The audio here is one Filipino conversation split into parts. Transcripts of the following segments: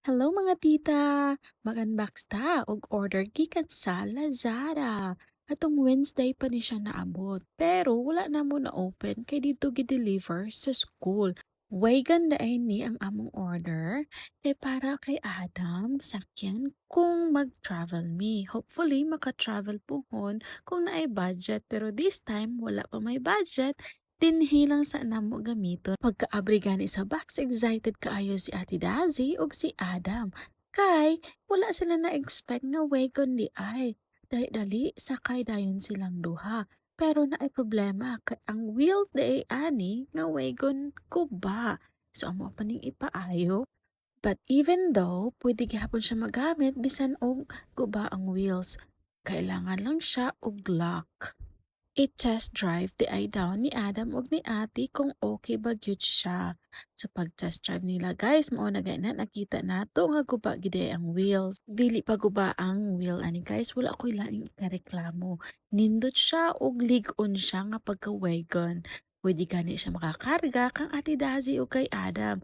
Hello mga tita! Mag-unbox ta og order gikan sa Lazada. Atong Wednesday pa ni siya naabot. Pero wala na mo na-open kay dito gi-deliver sa school. Way ganda ay ni ang among order. Kay para kay Adam, sakyan kung mag-travel me. Hopefully, maka-travel pohon kung naay budget. Pero this time, wala pa may budget. Tinhilang sa namo gamiton. Pagkaabri gani sa box, excited kaayo si Ate Dazi ug si Adam. Kay, wala sila na-expect nga wagon di ay. Dali-dali, sakay dayon silang duha. Pero naay problema kay ang wheels di ay ani nga wagon kuba. So amo pa ning ipaayo. But even though pwede gihapon siya magamit bisan og guba ang wheels, kailangan lang siya og lock. I-test drive di ay daw ni Adam ug ni Ate kung okay ba gyud siya. So pag-test drive nila guys, mao na gayna nakita nato nga guba gid ay ang wheels. Dili pa guba ang wheel ani guys, wala koy laing ikareklamo. Nindot siya ug lig-on siya nga pagka-wagon. Pwede gani siya makakarga kang Ate Dazi ug kay Adam.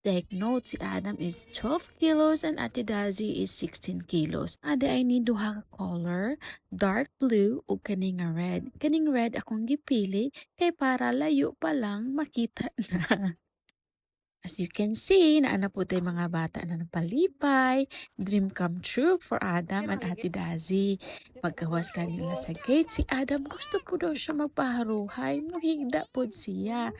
Take note, si Adam is 12 kilos and Ate Dazi is 16 kilos. Ade ay ni duha ka color, dark blue o kaning nga red. Kaning red akong gipili kay para layo pa lang makita na. As you can see, naana po tayo mga bata na napalipay. Dream come true for Adam and Ate Dazi. Pagkawas kanila sa gate, si Adam gusto po daw siya magpaharuhay. Muhigda po siya.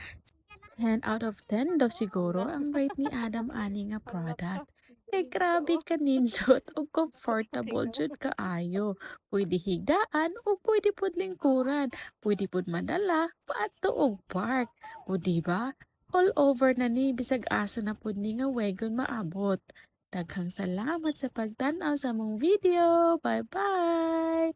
10 out of 10 daw siguro ang rate ni Adam ani nga product. Kay grabe kanindot ug comfortable jud kaayo. Pwede higdaan o pwede pud lingkuran. Pwede pud madala paadto og park. O diba? All over na ni bisag asa na pud ni nga wagon maabot. Daghang salamat sa pagtan-aw sa mong video. Bye-bye!